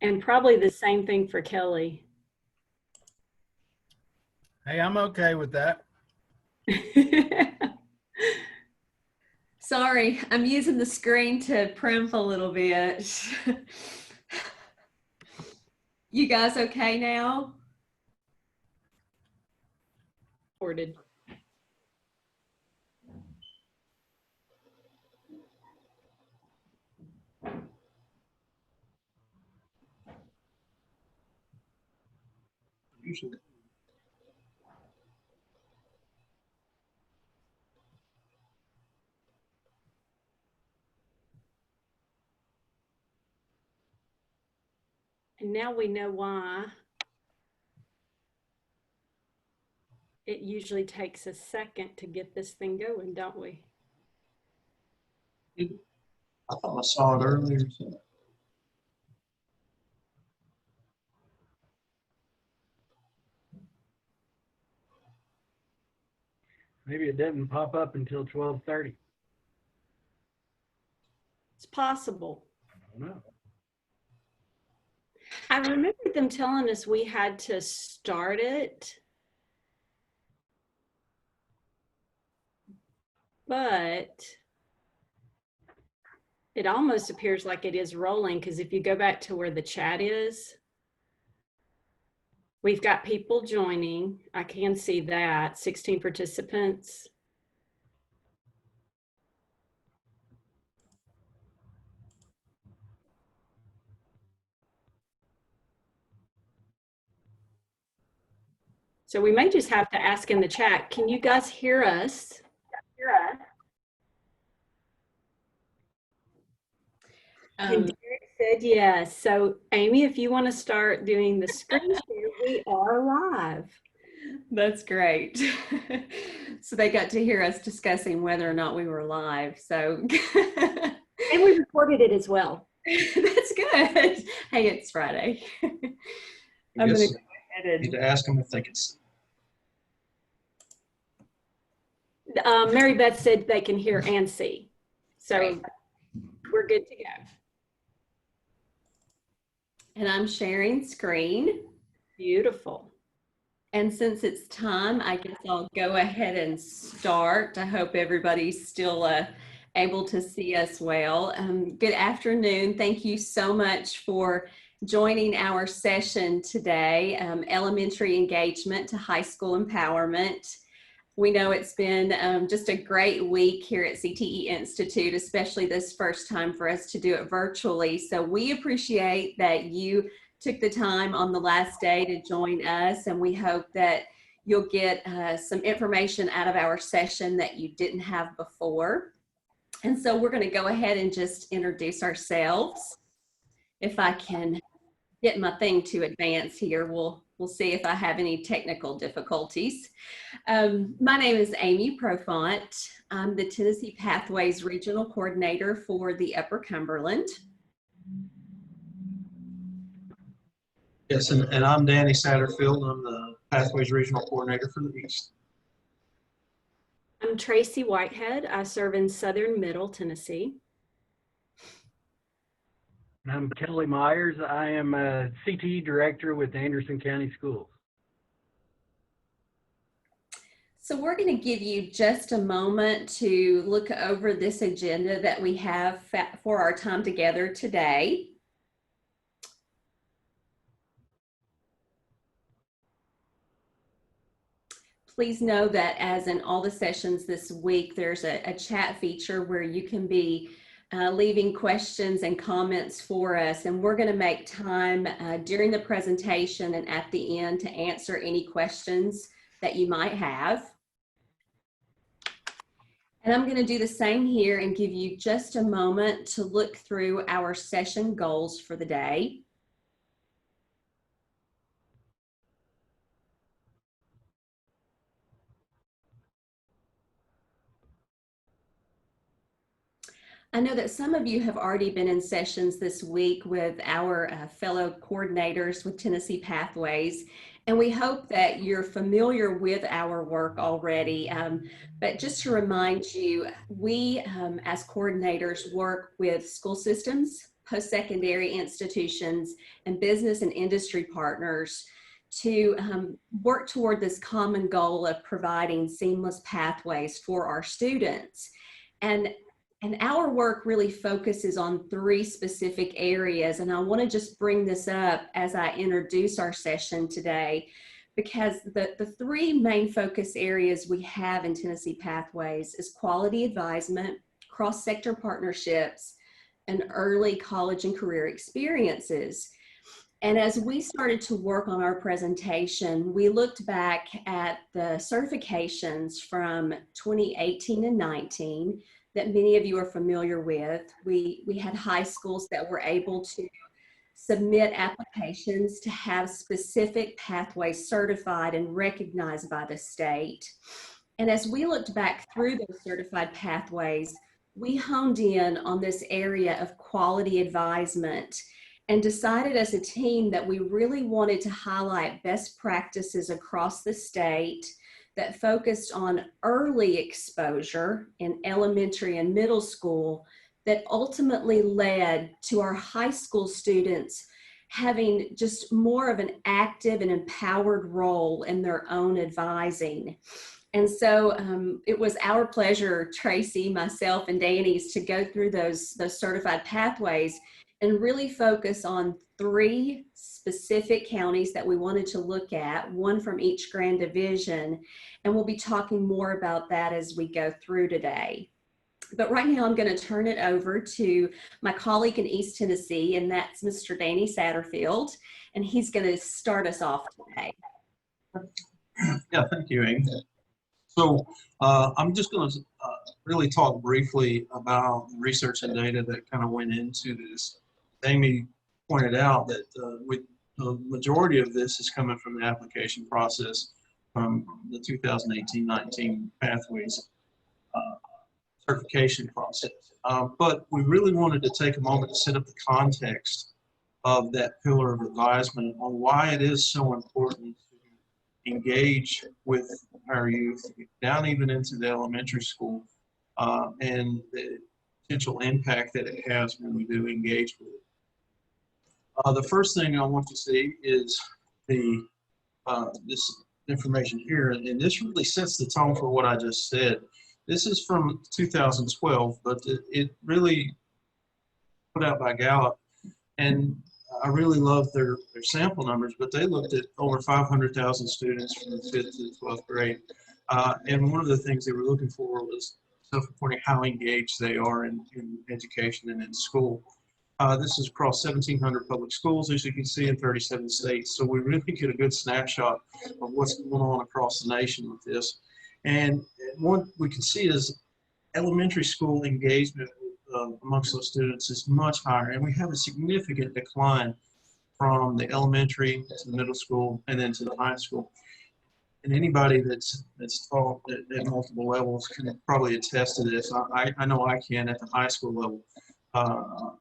And probably the same thing for Kelly. Hey, I'm okay with that. Sorry, I'm using the screen to primp a little bit. You guys okay now? Recorded. Usually. And now we know why it usually takes a second to get this thing going, don't we? I thought I saw it earlier. So. Maybe it doesn't pop up until 12:30. It's possible. I don't know. I remember them telling us we had to start it, but it almost appears like it is rolling, because if you go back to where the chat is, we've got people joining. I can see that, 16 participants. So we may just have to ask in the chat, can you guys hear us? And Derek said yes. So Amy, if you want to start doing the screen share, we are live. That's great. So they got to hear us discussing whether or not we were live. So And we recorded it as well. That's good. Hey, it's Friday. I guess I need to ask them if they can see. Mary Beth said they can hear and see. So Great. We're good to go. And I'm sharing screen. Beautiful. And since it's time, I guess I'll go ahead and start. I hope everybody's still able to see us well. Good afternoon. Thank you so much for joining our session today, Elementary Engagement to High School Empowerment. We know it's been just a great week here at CTE Institute, especially this first time for us to do it virtually. So we appreciate that you took the time on the last day to join us, and we hope that you'll get some information out of our session that you didn't have before. And so we're going to go ahead and just introduce ourselves. If I can get my thing to advance here, we'll see if I have any technical difficulties. My name is Amy Profant. I'm the Tennessee Pathways Regional Coordinator for the Upper Cumberland. Yes, and I'm Danny Satterfield. I'm the Pathways Regional Coordinator for the East. I'm Tracy Whitehead. I serve in Southern Middle Tennessee. I'm Kelly Myers. I am a CTE Director with Anderson County Schools. So we're going to give you just a moment to look over this agenda that we have for our time together today. Please know that as in all the sessions this week, there's a chat feature where you can be leaving questions and comments for us, and we're going to make time during the presentation and at the end to answer any questions that you might have. And I'm going to do the same here and give you just a moment to look through our session goals for the day. I know that some of you have already been in sessions this week with our fellow coordinators with Tennessee Pathways, and we hope that you're familiar with our work already. But just to remind you, we as coordinators work with school systems, post-secondary institutions, and business and industry partners to work toward this common goal of providing seamless pathways for our students. And our work really focuses on 3 specific areas. And I want to just bring this up as I introduce our session today, because the 3 main focus areas we have in Tennessee Pathways is quality advisement, cross-sector partnerships, and early college and career experiences. And as we started to work on our presentation, we looked back at the certifications from 2018 and 19 that many of you are familiar with. We had high schools that were able to submit applications to have specific pathways certified and recognized by the state. And as we looked back through those certified pathways, we honed in on this area of quality advisement and decided as a team that we really wanted to highlight best practices across the state that focused on early exposure in elementary and middle school that ultimately led to our high school students having just more of an active and empowered role in their own advising. And so it was our pleasure, Tracy, myself, and Danny's, to go through those certified pathways and really focus on 3 specific counties that we wanted to look at, 1 from each Grand Division, and we'll be talking more about that as we go through today. But right now I'm going to turn it over to my colleague in East Tennessee, and that's Mr. Danny Satterfield, and he's going to start us off today. Yeah, thank you, Amy. So I'm just going to really talk briefly about the research and data that kind of went into this. Amy pointed out that the majority of this is coming from the application process from the 2018-19 Pathways certification process. But we really wanted to take a moment to set up the context of that pillar of advisement on why it is so important to engage with our youth down even into the elementary school and the potential impact that it has when we do engage with it. The first thing I want to see is this information here, and this really sets the tone for what I just said. This is from 2012, but it really put out by Gallup, and I really love their sample numbers, but they looked at over 500,000 students from the 5th to the 12th grade. And one of the things they were looking for was self-reporting how engaged they are in education and in school. This is across 1,700 public schools, as you can see, in 37 states. So we really get a good snapshot of what's going on across the nation with this. And what we can see is elementary school engagement amongst those students is much higher. And we have a significant decline from the elementary to the middle school and then to the high school. And anybody that's taught at multiple levels can probably attest to this. I know I can at the high school level.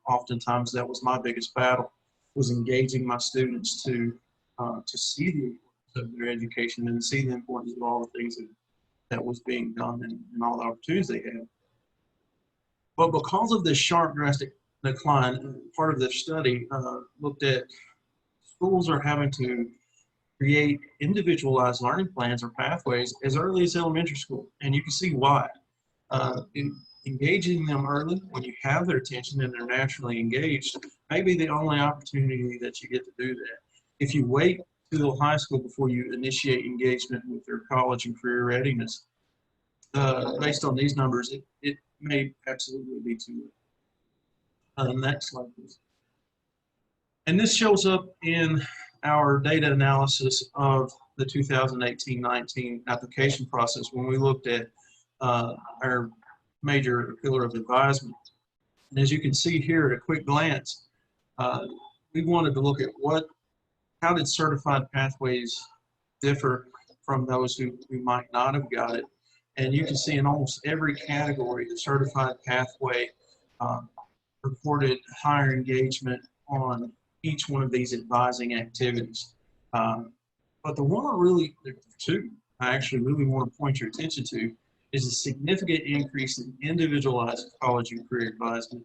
Oftentimes that was my biggest battle, was engaging my students to see the importance of their education and see the importance of all the things that was being done and all the opportunities they had. But because of this sharp, drastic decline, part of this study looked at schools are having to create individualized learning plans or pathways as early as elementary school. And you can see why. Engaging them early when you have their attention and they're naturally engaged may be the only opportunity that you get to do that. If you wait till high school before you initiate engagement with their college and career readiness, based on these numbers, it may absolutely be too late. Next slide, please. And this shows up in our data analysis of the 2018-19 application process when we looked at our major pillar of advisement. And as you can see here at a quick glance, we wanted to look at how did certified pathways differ from those who might not have got it. And you can see in almost every category, the certified pathway reported higher engagement on each one of these advising activities. But the one I actually really want to point your attention to is a significant increase in individualized college and career advisement.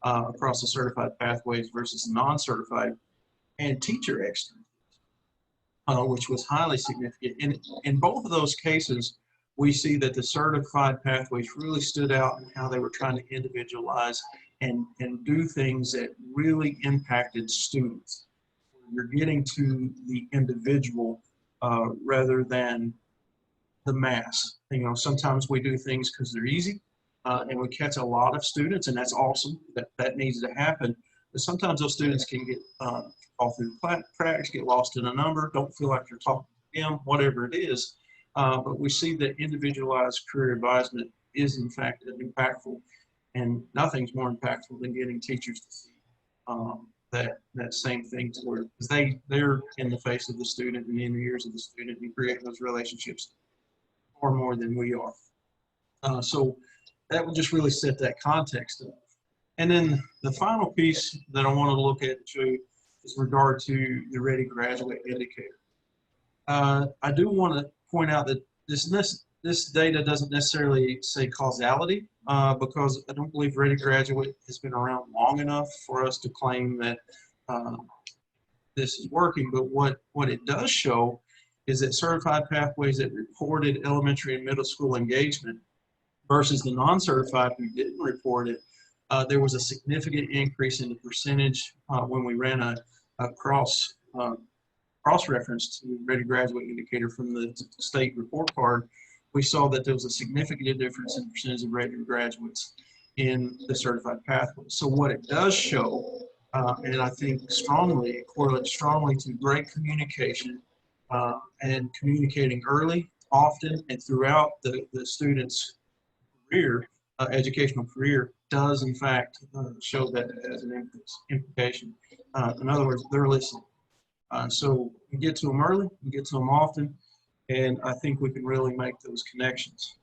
across the certified pathways versus non-certified, and teacher expertise, which was highly significant. And in both of those cases, we see that the certified pathways really stood out in how they were trying to individualize and do things that really impacted students. You're getting to the individual rather than the mass. You know, sometimes we do things because they're easy and we catch a lot of students, and that's awesome. That needs to happen. But sometimes those students can get fall through the cracks, get lost in a number, don't feel like you're talking to them, whatever it is. But we see that individualized career advisement is in fact impactful, and nothing's more impactful than getting teachers to see that same thing to where, because they're in the face of the student and in the ears of the student and create those relationships far more than we are. So that would just really set that context up. And then the final piece that I want to look at and show you is in regard to the Ready Graduate Indicator. I do want to point out that this data doesn't necessarily say causality because I don't believe Ready Graduate has been around long enough for us to claim that this is working. But what it does show is that certified pathways that reported elementary and middle school engagement versus the non-certified who didn't report it, there was a significant increase in the percentage when we ran a cross-reference to the Ready Graduate Indicator from the state report card. We saw that there was a significant difference in the percentage of ready graduates in the certified pathway. So what it does show, and I think strongly, it correlates strongly to great communication and communicating early, often, and throughout the student's career, educational career, does in fact show that it has an implication. In other words, they're listening. So we get to them early, we get to them often, and I think we can really make those connections,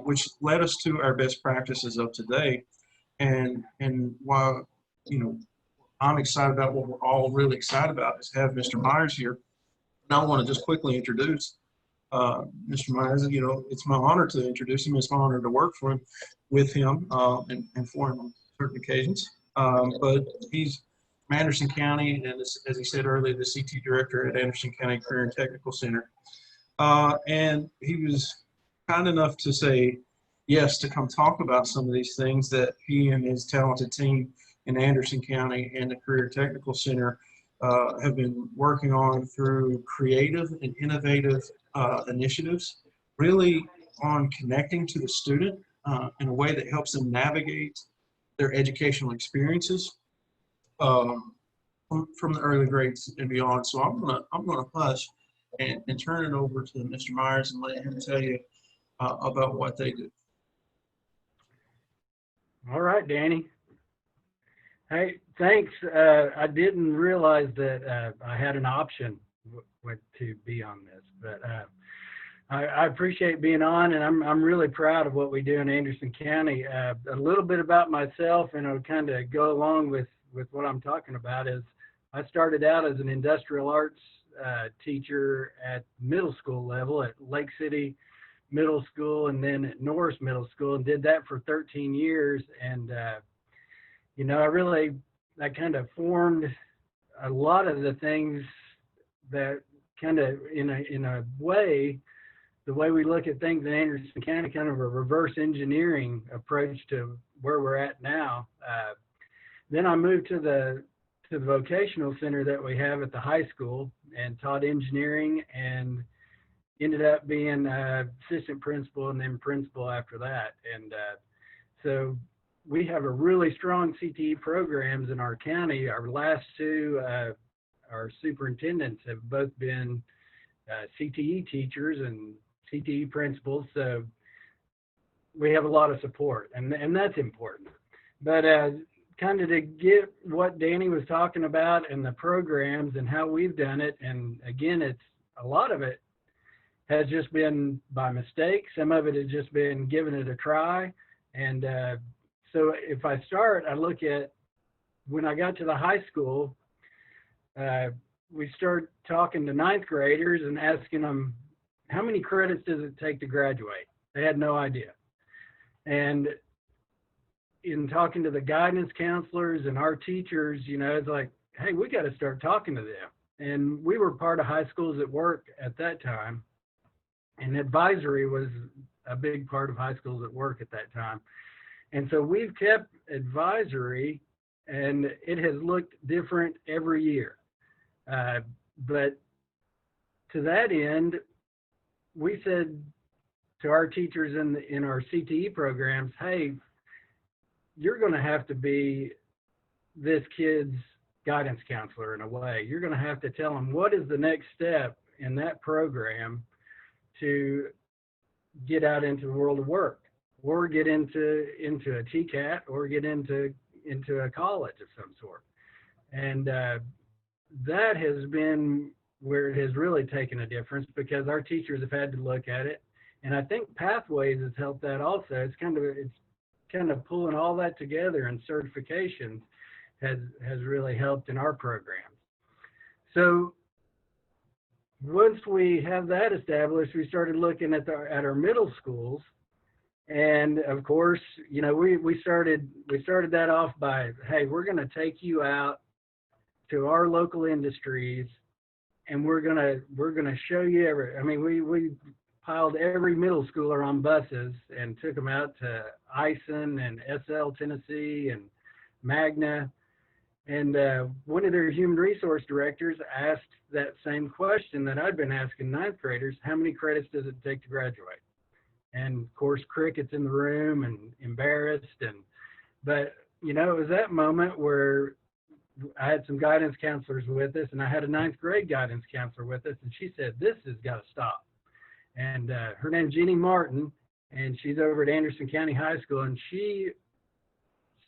which led us to our best practices of today. And while, you know, I'm excited about what we're all really excited about is have Mr. Myers here. And I want to just quickly introduce Mr. Myers. You know, it's my honor to introduce him. It's my honor to work for him, with him, and for him on certain occasions. But he's from Anderson County, and as he said earlier, the CT director at Anderson County Career and Technical Center. And he was kind enough to say yes to come talk about some of these things that he and his talented team in Anderson County and the Career Technical Center have been working on through creative and innovative initiatives, really on connecting to the student in a way that helps them navigate their educational experiences from the early grades and beyond. So I'm gonna hush and turn it over to Mr. Myers and let him tell you about what they do. All right, Danny. Hey, thanks. I didn't realize that I had an option to be on this, but I appreciate being on, and I'm really proud of what we do in Anderson County. A little bit about myself, and it'll kind of go along with what I'm talking about, is I started out as an industrial arts teacher at middle school level at Lake City Middle School and then at Norris Middle School, and did that for 13 years. And you know, I kind of formed a lot of the things that kind of in a way, the way we look at things in Anderson County, kind of a reverse engineering approach to where we're at now. Then I moved to the vocational center that we have at the high school and taught engineering, and ended up being assistant principal and then principal after that. And so we have a really strong CTE programs in our county. Our last two, our superintendents have both been CTE teachers and CTE principals. So we have a lot of support, and that's important. But kind of to get what Danny was talking about and the programs and how we've done it. And again, it's a lot of it has just been by mistake. Some of it has just been giving it a try. And so if I start, I look at when I got to the high school, we started talking to ninth graders and asking them, how many credits does it take to graduate? They had no idea. And in talking to the guidance counselors and our teachers, you know, it's like, hey, we got to start talking to them. And we were part of High Schools at Work at that time. And advisory was a big part of High Schools at Work at that time. And so we've kept advisory, and it has looked different every year. But to that end, we said to our teachers in our CTE programs, hey, you're going to have to be this kid's guidance counselor in a way. You're going to have to tell them what is the next step in that program to get out into the world of work, or get into a TCAT, or get into a college of some sort. And that has been where it has really taken a difference, because our teachers have had to look at it. And I think Pathways has helped that also. It's kind of pulling all that together, and certifications has really helped in our programs. So once we have that established, we started looking at our middle schools. And of course, you know, we started that off by, hey, we're going to take you out to our local industries, and we're going to show you we piled every middle schooler on buses and took them out to Ison and SL Tennessee and Magna. And one of their human resource directors asked that same question that I'd been asking ninth graders: how many credits does it take to graduate? And of course, crickets in the room and embarrassed. But you know, it was that moment where I had some guidance counselors with us, and I had a ninth grade guidance counselor with us, and she said, this has got to stop. And her name's Jeannie Martin, and she's over at Anderson County High School, and she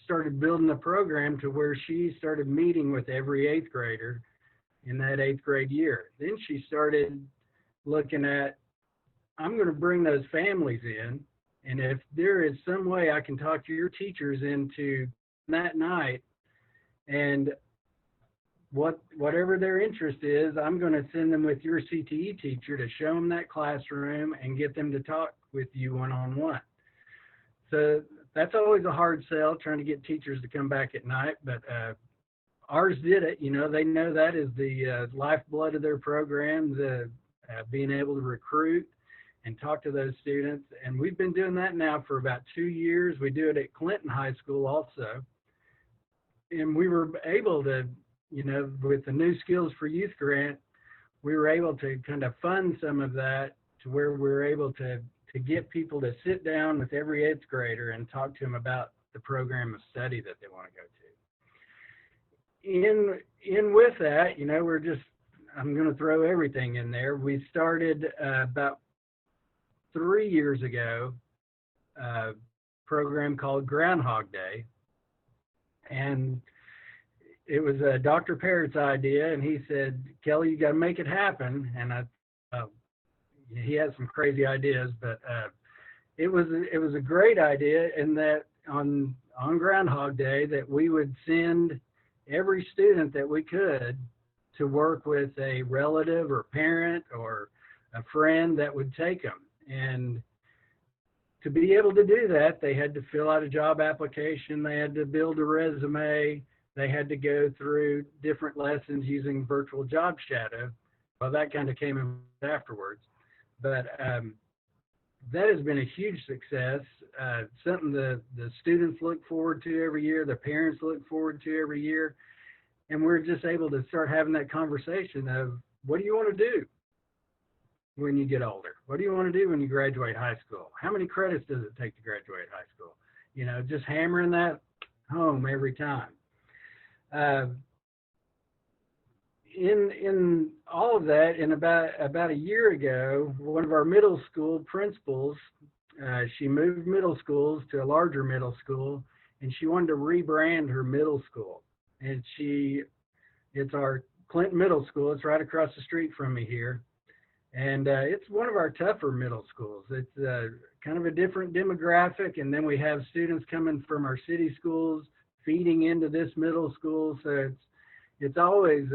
started building a program to where she started meeting with every eighth grader in that eighth grade year. Then she started looking at, I'm going to bring those families in, and if there is some way I can talk to your teachers into that night, and whatever their interest is, I'm going to send them with your CTE teacher to show them that classroom and get them to talk with you one-on-one. So that's always a hard sell, trying to get teachers to come back at night, but ours did it. You know, they know that is the lifeblood of their program, the being able to recruit and talk to those students. And we've been doing that now for about 2 years. We do it at Clinton High School also. And we were able to, you know, with the New Skills for Youth grant, we were able to kind of fund some of that to where we were able to get people to sit down with every eighth grader and talk to them about the program of study that they want to go to. In with that, you know, I'm going to throw everything in there. We started about 3 years ago a program called Groundhog Day. And it was Dr. Parrott's idea, and he said, Kelly, you got to make it happen. And he had some crazy ideas, but it was a great idea in that on Groundhog Day that we would send every student that we could to work with a relative or parent or a friend that would take them. And to be able to do that, they had to fill out a job application, they had to build a resume, they had to go through different lessons using virtual job shadow. Well, that kind of came in afterwards. But that has been a huge success, something the students look forward to every year, the parents look forward to every year. And we're just able to start having that conversation of, what do you want to do when you get older? What do you want to do when you graduate high school? How many credits does it take to graduate high school? You know, just hammering that home every time. In all of that, in about a year ago, one of our middle school principals, she moved middle schools to a larger middle school, and she wanted to rebrand her middle school. And it's our Clinton Middle School. It's right across the street from me here. And it's one of our tougher middle schools. It's kind of a different demographic. And then we have students coming from our city schools feeding into this middle school. So it's always,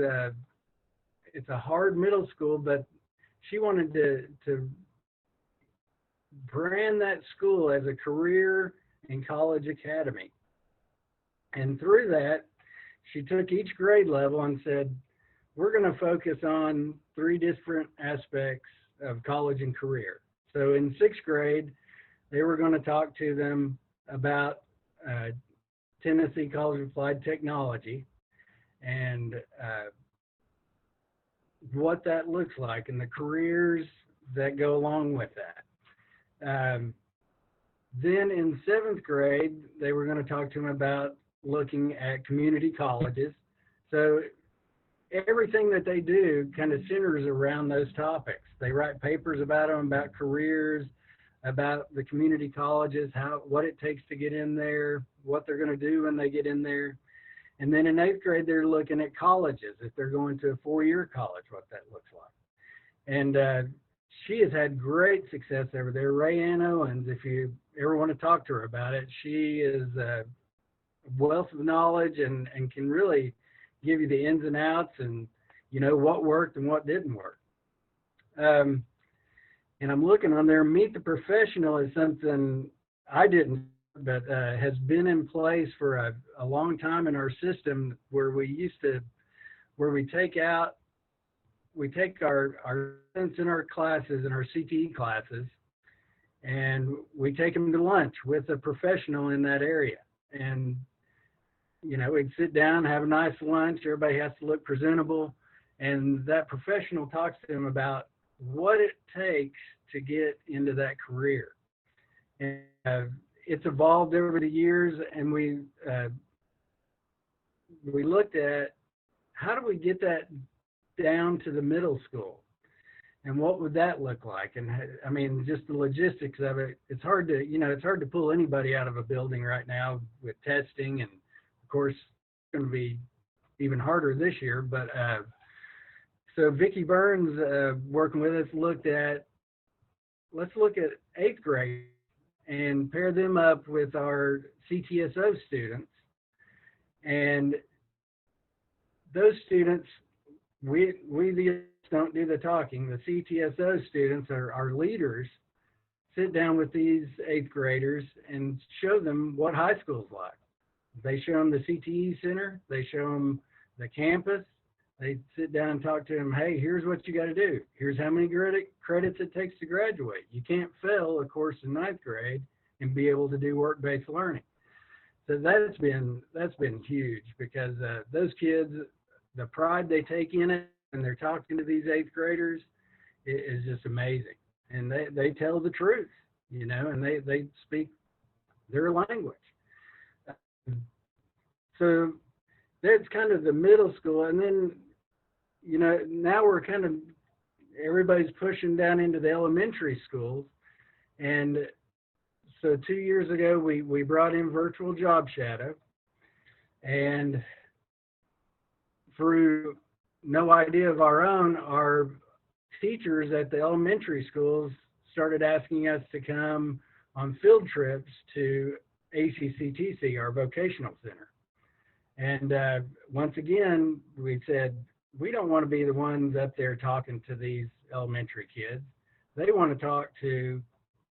it's a hard middle school, but she wanted to brand that school as a career and college academy. And through that, she took each grade level and said, we're going to focus on 3 different aspects of college and career. So in 6th grade, they were going to talk to them about Tennessee College of Applied Technology and what that looks like and the careers that go along with that. Then in 7th grade, they were going to talk to them about looking at community colleges. So everything that they do kind of centers around those topics. They write papers about them, about careers, about the community colleges, what it takes to get in there, what they're going to do when they get in there. And then in 8th grade, they're looking at colleges, if they're going to a 4-year college, what that looks like. And she has had great success over there. Ray Ann Owens, if you ever want to talk to her about it, she is a wealth of knowledge and can really give you the ins and outs and, you know, what worked and what didn't work. And I'm looking on there, Meet the Professional is something I didn't, but has been in place for a long time in our system where we take our students in our classes, in our CTE classes, and we take them to lunch with a professional in that area. And, you know, we'd sit down, have a nice lunch, everybody has to look presentable, and that professional talks to them about what it takes to get into that career. And it's evolved over the years, and we looked at how do we get that down to the middle school, and what would that look like? And I mean, just the logistics of it. It's hard to pull anybody out of a building right now with testing, and of course, it's going to be even harder this year. But so Vicki Burns, working with us, let's look at 8th grade and pair them up with our CTSO students. And those students, we the don't do the talking. The CTSO students are our leaders. Sit down with these 8th graders and show them what high school's like. They show them the CTE center. They show them the campus. They sit down and talk to them. Hey, here's what you got to do. Here's how many credits it takes to graduate. You can't fail a course in 9th grade and be able to do work-based learning. So that's been huge, because those kids, the pride they take in it, and they're talking to these 8th graders, it is just amazing. And they tell the truth, you know, and they speak their language. So that's kind of the middle school. And then, you know, now we're kind of, everybody's pushing down into the elementary schools. And so 2 years ago, we brought in virtual job shadow, and through no idea of our own, our teachers at the elementary schools started asking us to come on field trips to ACCTC, our vocational center. And once again, we said, we don't want to be the ones up there talking to these elementary kids. They want to talk to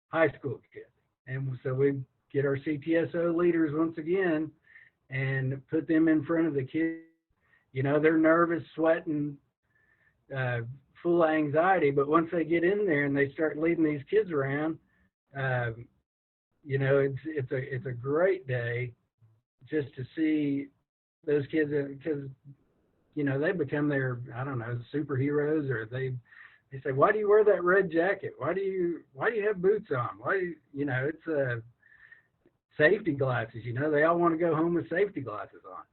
high school kids. And so we get our CTSO leaders once again and put them in front of the kids. You know, they're nervous, sweating, full of anxiety, but once they get in there and they start leading these kids around, you know, it's a great day just to see those kids, because, you know, they become their, I don't know, superheroes, or they say, why do you wear that red jacket? Why do you have boots on? You know, it's safety glasses, you know, they all want to go home with safety glasses on.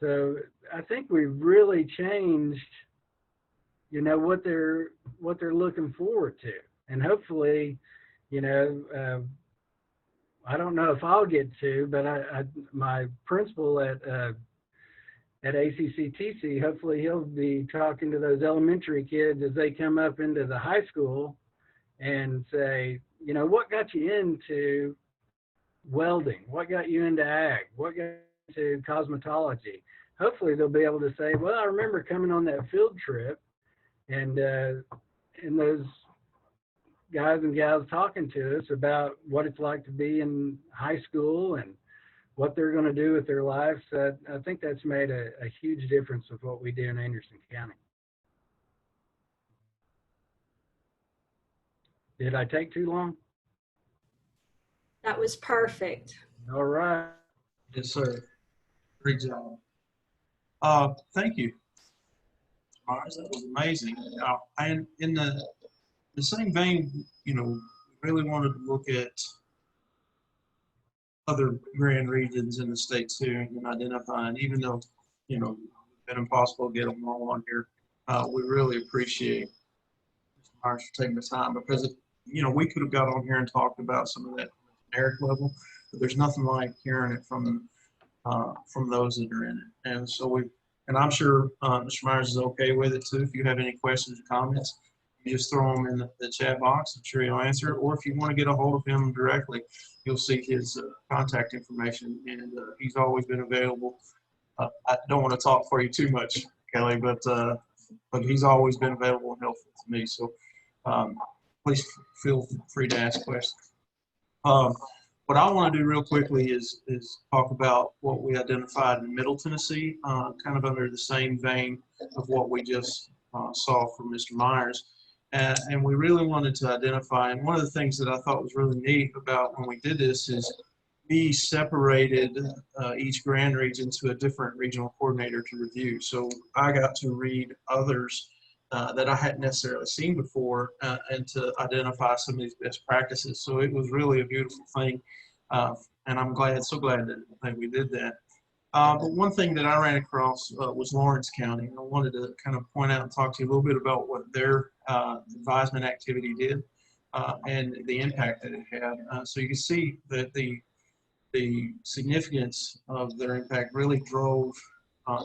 So I think we've really changed, you know, what they're looking forward to. And hopefully, you know, I don't know if I'll get to, but my principal at ACCTC, hopefully he'll be talking to those elementary kids as they come up into the high school and say, you know, what got you into welding? What got you into ag? What got you into cosmetology? Hopefully they'll be able to say, well, I remember coming on that field trip and those guys and gals talking to us about what it's like to be in high school and what they're going to do with their lives. I think that's made a huge difference with what we do in Anderson County. Did I take too long? That was perfect. All right. Yes, sir. Great job. Thank you. Mars, that was amazing. And in the same vein, we really wanted to look at other grand regions in the state too and identifying, even though, it's been impossible to get them all on here. We really appreciate Mr. Myers for taking the time because, we could have got on here and talked about some of that generic level, but there's nothing like hearing it from those that are in it. And so and I'm sure Mr. Myers is okay with it too. If you have any questions or comments, you just throw them in the chat box. I'm sure he'll answer it. Or if you want to get a hold of him directly, you'll see his contact information, and he's always been available. I don't want to talk for you too much, Kelly, but he's always been available and helpful to me. So please feel free to ask questions. What I want to do real quickly is talk about what we identified in Middle Tennessee, kind of under the same vein of what we just saw from Mr. Myers. And we really wanted to identify, and one of the things that I thought was really neat about when we did this is we separated each grand region to a different regional coordinator to review. So I got to read others that I hadn't necessarily seen before and to identify some of these best practices. So it was really a beautiful thing. And I'm so glad that we did that. But one thing that I ran across was Lawrence County. And I wanted to kind of point out and talk to you a little bit about what their advisement activity did and the impact that it had. So you can see that the significance of their impact really drove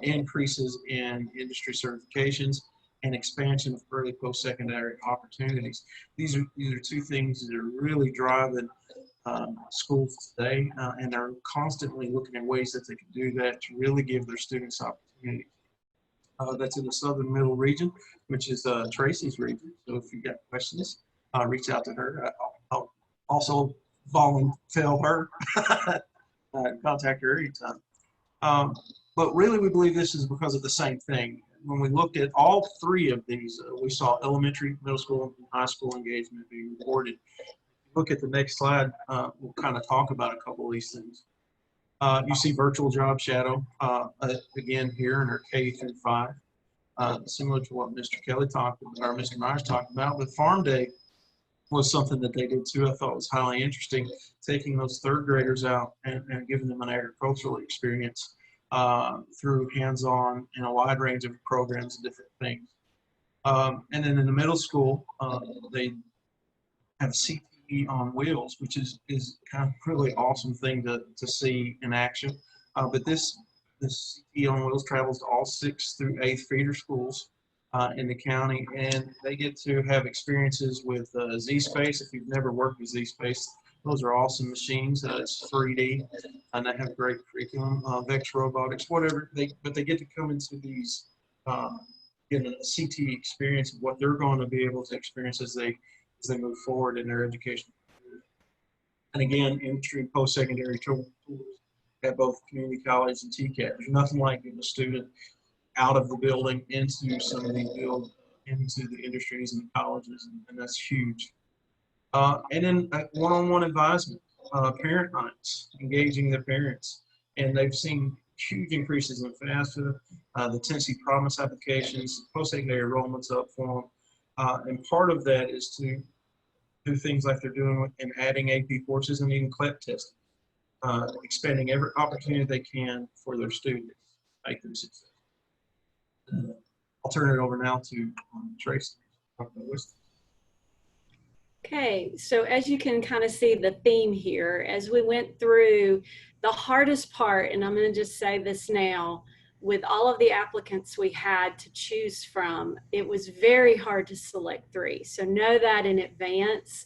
increases in industry certifications and expansion of early post-secondary opportunities. These are two things that are really driving schools today, and they're constantly looking at ways that they can do that to really give their students opportunities. That's in the southern middle region, which is Tracy's region. So if you've got questions, reach out to her. I'll also tell her, contact her anytime. But really, we believe this is because of the same thing. When we looked at all three of these, we saw elementary, middle school, and high school engagement being reported. Look at the next slide, we'll kind of talk about a couple of these things. You see virtual job shadow, again here in our K through 5, similar to what Mr. Kelly talked about, or Mr. Myers talked about, but Farm Day was something that they did too. I thought was highly interesting, taking those third graders out and giving them an agricultural experience through hands-on and a wide range of programs and different things. And then in the middle school, they have CTE on wheels, which is kind of really awesome thing to see in action. But this CTE on wheels travels to all 6th through 8th feeder schools in the county, and they get to have experiences with Z-Space. If you've never worked with Z-Space, those are awesome machines. It's 3D, and they have great curriculum, Vex Robotics, whatever. But they get to come into these, get a CTE experience of what they're going to be able to experience as they move forward in their education. And again, entry and post-secondary tools at both community college and TCAT. There's nothing like getting a student out of the building into some of these into the industries and the colleges, and that's huge. And then one-on-one advisement, parent nights, engaging the parents, and they've seen huge increases in FAFSA, the Tennessee Promise applications, post-secondary enrollments up for them. And part of that is to do things like they're doing and adding AP courses and even CLEP testing, expanding every opportunity they can for their students to make them successful. I'll turn it over now to Tracy. Okay, so as you can kind of see the theme here, as we went through the hardest part, and I'm going to just say this now, with all of the applicants we had to choose from, it was very hard to select 3. So know that in advance.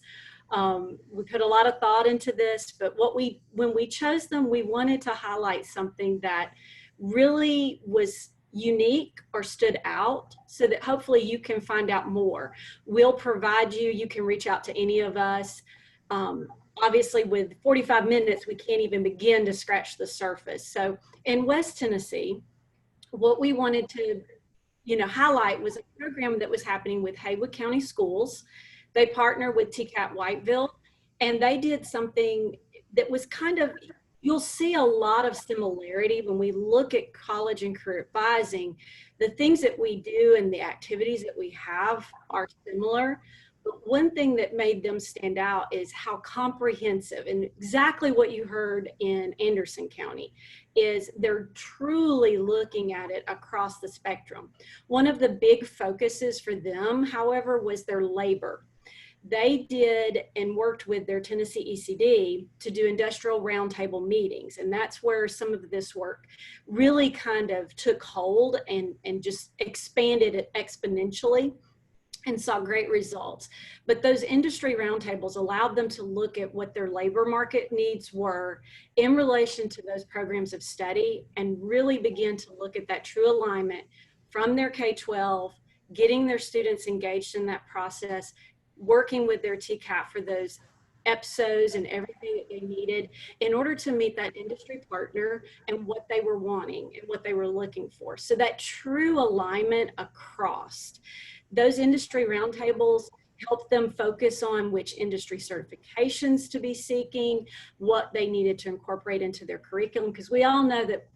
We put a lot of thought into this, but when we chose them, we wanted to highlight something that really was unique or stood out so that hopefully you can find out more. We'll provide you can reach out to any of us. obviously with 45 minutes, we can't even begin to scratch the surface. So in West Tennessee, what we wanted to, highlight was a program that was happening with Haywood County Schools. They partnered with TCAP Whiteville, and they did something that was kind of, you'll see a lot of similarity when we look at college and career advising. The things that we do and the activities that we have are similar. But one thing that made them stand out is how comprehensive, and exactly what you heard in Anderson County, is they're truly looking at it across the spectrum. One of the big focuses for them, however, was their labor. They did and worked with their Tennessee ECD to do industrial roundtable meetings. And that's where some of this work really kind of took hold and just expanded it exponentially, and saw great results. But those industry roundtables allowed them to look at what their labor market needs were in relation to those programs of study, and really begin to look at that true alignment from their K-12, getting their students engaged in that process, working with their TCAP for those EPSOs and everything that they needed in order to meet that industry partner and what they were wanting and what they were looking for. So that true alignment across. Those industry roundtables helped them focus on which industry certifications to be seeking, what they needed to incorporate into their curriculum, because we all know that,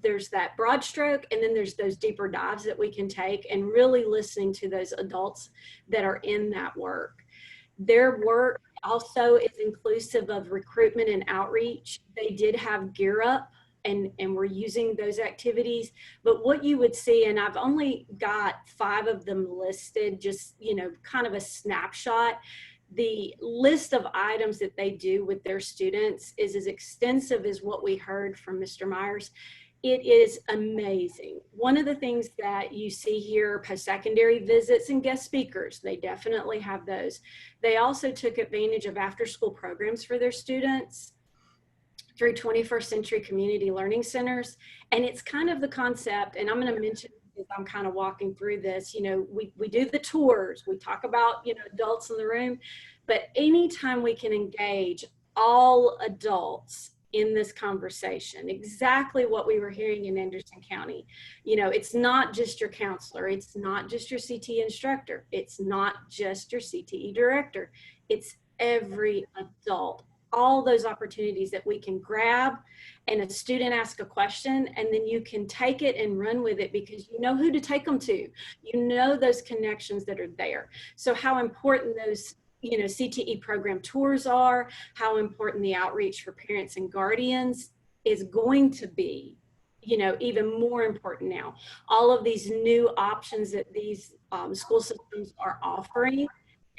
there's that broad stroke, and then there's those deeper dives that we can take, and really listening to those adults that are in that work. Their work also is inclusive of recruitment and outreach. They did have Gear Up, and we're using those activities. But what you would see, and I've only got 5 of them listed, just, kind of a snapshot. The list of items that they do with their students is as extensive as what we heard from Mr. Myers. It is amazing. One of the things that you see here, post-secondary visits and guest speakers, they definitely have those. They also took advantage of after-school programs for their students through 21st Century Community Learning Centers. And it's kind of the concept, and I'm going to mention as I'm kind of walking through this, we do the tours, we talk about, adults in the room, but anytime we can engage all adults in this conversation, exactly what we were hearing in Anderson County. It's not just your counselor, it's not just your CTE instructor, it's not just your CTE director, it's every adult. All those opportunities that we can grab, and a student ask a question, and then you can take it and run with it because you know who to take them to. Those connections that are there. So how important those CTE program tours are, how important the outreach for parents and guardians is going to be, even more important now. All of these new options that these school systems are offering.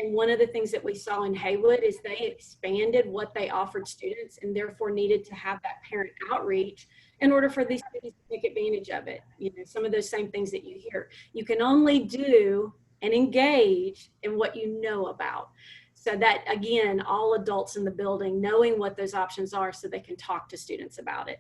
And one of the things that we saw in Haywood is they expanded what they offered students, and therefore needed to have that parent outreach in order for these students to take advantage of it. Some of those same things that you hear. You can only do and engage in what you know about. So that, again, all adults in the building knowing what those options are so they can talk to students about it.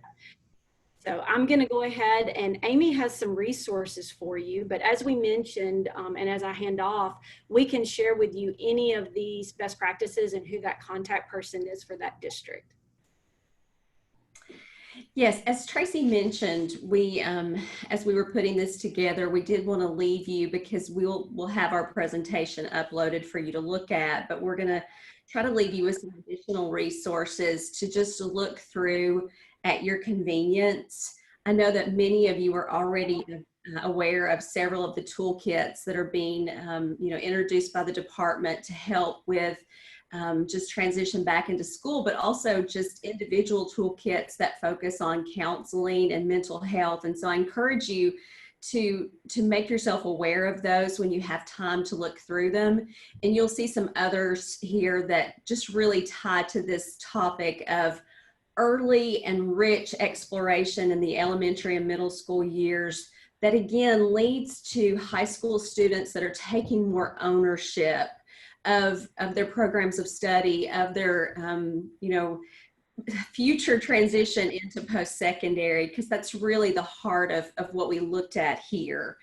So I'm going to go ahead, and Amy has some resources for you, but as we mentioned, and as I hand off, we can share with you any of these best practices and who that contact person is for that district. Yes, as Tracy mentioned, we, as we were putting this together, we did want to leave you, because we'll have our presentation uploaded for you to look at, but we're going to try to leave you with some additional resources to just look through at your convenience. I know that many of you are already aware of several of the toolkits that are being introduced by the department to help with just transition back into school, but also just individual toolkits that focus on counseling and mental health. And so I encourage you to make yourself aware of those when you have time to look through them. And you'll see some others here that just really tie to this topic of early and rich exploration in the elementary and middle school years, that again leads to high school students that are taking more ownership of their programs of study, of their future transition into post-secondary, because that's really the heart of what we looked at here.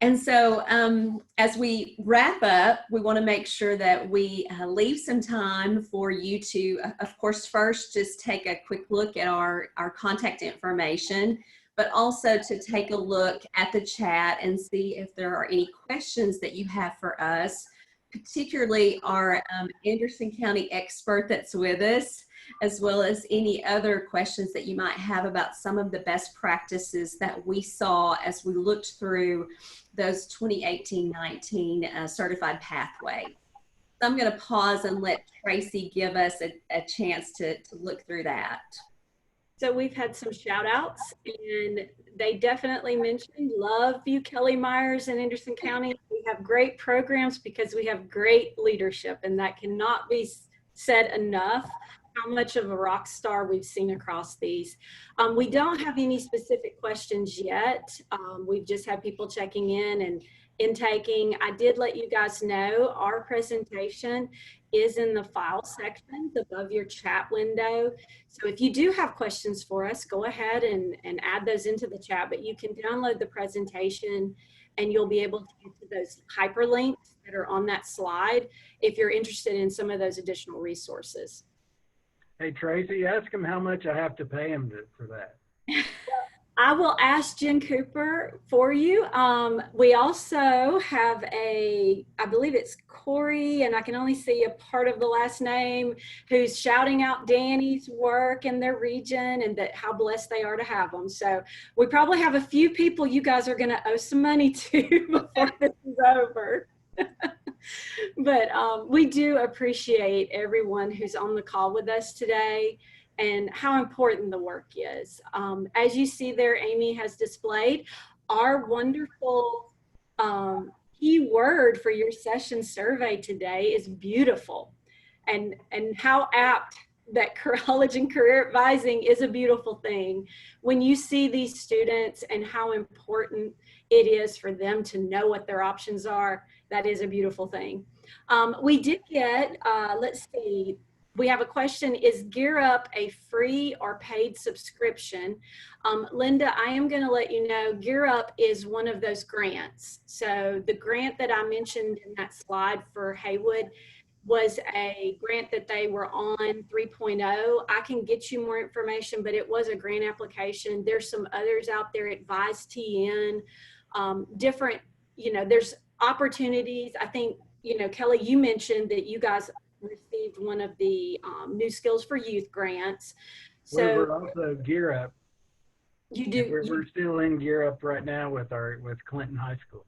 And so as we wrap up, we want to make sure that we leave some time for you to, of course, first just take a quick look at our contact information, but also to take a look at the chat and see if there are any questions that you have for us, particularly our Anderson County expert that's with us, as well as any other questions that you might have about some of the best practices that we saw as we looked through those 2018-19 certified pathway. So I'm going to pause and let Tracy give us a chance to look through that. So we've had some shout outs, and they definitely mentioned love you, Kelly Myers in Anderson County. We have great programs because we have great leadership, and that cannot be said enough how much of a rock star we've seen across these. We don't have any specific questions yet. We've just had people checking in and intaking. I did let you guys know our presentation is in the file section above your chat window. So if you do have questions for us, go ahead and add those into the chat, but you can download the presentation and you'll be able to get to those hyperlinks that are on that slide if you're interested in some of those additional resources. Hey, Tracy, ask him how much I have to pay him for that. I will ask Jen Cooper for you. We also have I believe it's Corey, and I can only see a part of the last name, who's shouting out Danny's work in their region and that how blessed they are to have them. So we probably have a few people you guys are going to owe some money to before this is over. But we do appreciate everyone who's on the call with us today and how important the work is. As you see there, Amy has displayed our wonderful key word for your session survey today is beautiful. And how apt that college and career advising is a beautiful thing. When you see these students and how important it is for them to know what their options are, that is a beautiful thing. We did get, let's see, we have a question, is Gear Up a free or paid subscription? Linda, I am going to let you know, Gear Up is one of those grants. So the grant that I mentioned in that slide for Haywood was a grant that they were on 3.0. I can get you more information, but it was a grant application. There's some others out there, Advise TN, different, there's opportunities. I think, Kelly, you mentioned that you guys received one of the New Skills for Youth grants. So we're also Gear Up. You do. We're still in Gear Up right now with Clinton High School.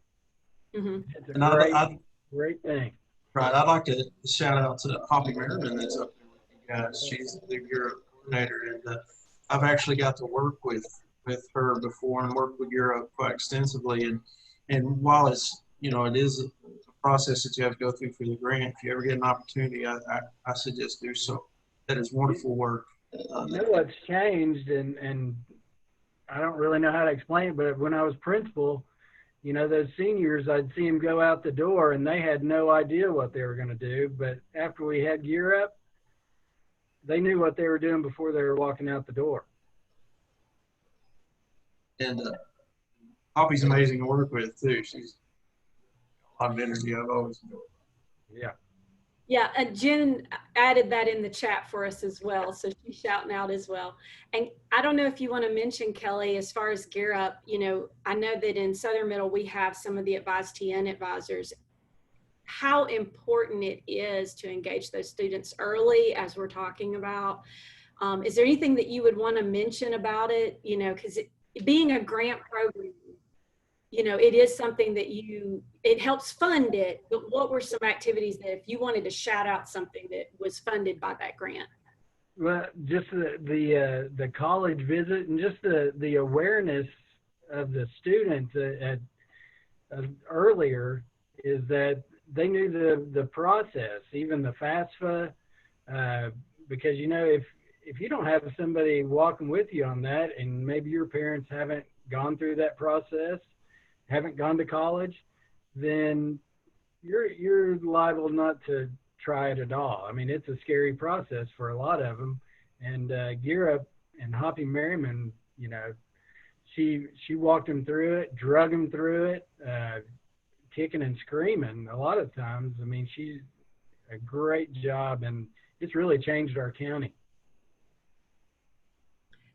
Mm-hmm. It's a great thing. Right. I'd like to shout out to Poppy Merriman that's up there with you guys. She's the Gear Up coordinator, and I've actually got to work with her before and worked with Gear Up quite extensively. And while it's, it is a process that you have to go through for the grant, if you ever get an opportunity, I suggest do so. That is wonderful work. What's changed, and I don't really know how to explain it, but when I was principal, those seniors, I'd see them go out the door and they had no idea what they were going to do. But after we had Gear Up, they knew what they were doing before they were walking out the door. And Poppy's amazing to work with too. She's a lot of energy. I've always enjoyed. Yeah. Yeah, Jen added that in the chat for us as well, so she's shouting out as well. And I don't know if you want to mention, Kelly, as far as Gear Up, I know that in Southern Middle we have some of the Advise TN advisors. How important it is to engage those students early, as we're talking about. Is there anything that you would want to mention about it? Because being a grant program, it is something that it helps fund it, but what were some activities that if you wanted to shout out something that was funded by that grant? Well, just the college visit and just the awareness of the students earlier is that they knew the process, even the FAFSA, because, if you don't have somebody walking with you on that, and maybe your parents haven't gone through that process, haven't gone to college, then you're liable not to try it at all. I mean, it's a scary process for a lot of them. And Gear Up and Hoppy Merriman, she walked him through it, drug him through it, kicking and screaming a lot of times. I mean, she's a great job, and it's really changed our county.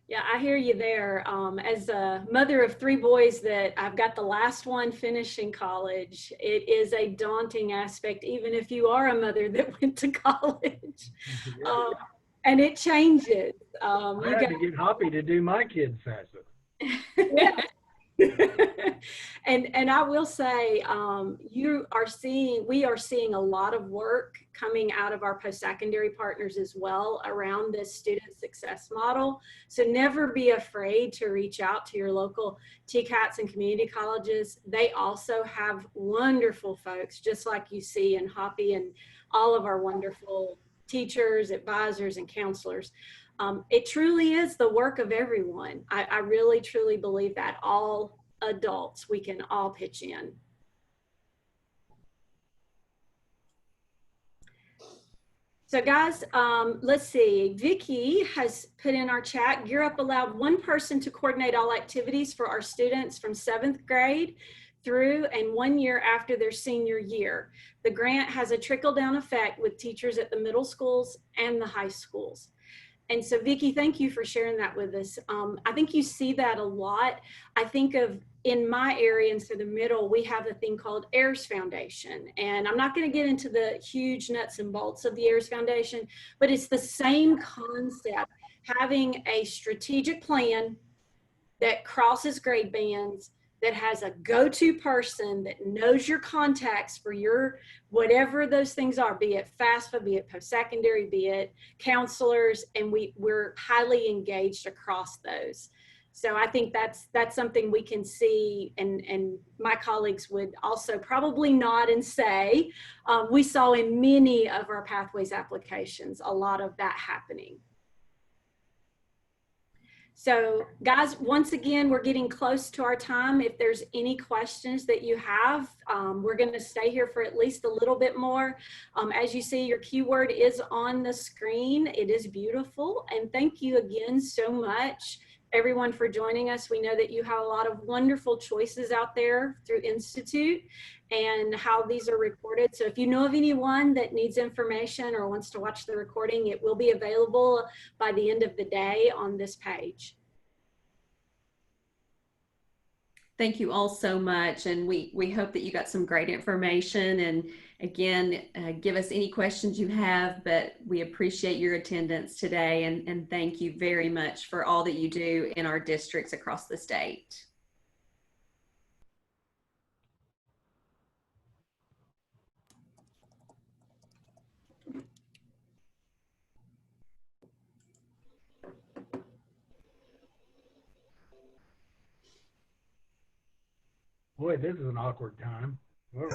Yeah, I hear you there. As a mother of 3 boys that I've got the last one finishing college, it is a daunting aspect, even if you are a mother that went to college. Yeah. And it changes. I had to get Hoppy to do my kids' FAFSA. Yeah. and I will say, we are seeing a lot of work coming out of our post-secondary partners as well around this student success model. So never be afraid to reach out to your local TCATs and community colleges. They also have wonderful folks, just like you see in Hoppy and all of our wonderful teachers, advisors, and counselors. It truly is the work of everyone. I really, truly believe that all adults, we can all pitch in. So guys, let's see. Vicki has put in our chat, Gear Up allowed one person to coordinate all activities for our students from 7th grade through and 1 year after their senior year. The grant has a trickle-down effect with teachers at the middle schools and the high schools. And so Vicki, thank you for sharing that with us. I think you see that a lot. I think of in my area, and so the middle, we have a thing called AIRS Foundation. And I'm not going to get into the huge nuts and bolts of the AIRS Foundation, but it's the same concept, having a strategic plan that crosses grade bands, that has a go-to person that knows your contacts for your whatever those things are, be it FAFSA, be it post-secondary, be it counselors, and we're highly engaged across those. So I think that's something we can see, and my colleagues would also probably nod and say, we saw in many of our Pathways applications, a lot of that happening. So guys, once again, we're getting close to our time. If there's any questions that you have, we're going to stay here for at least a little bit more. As you see, your keyword is on the screen. It is beautiful. And thank you again so much, everyone, for joining us. We know that you have a lot of wonderful choices out there through Institute and how these are recorded. So if you know of anyone that needs information or wants to watch the recording, it will be available by the end of the day on this page. Thank you all so much. And we hope that you got some great information. And again, give us any questions you have, but we appreciate your attendance today. And thank you very much for all that you do in our districts across the state. Boy, this is an awkward time. What,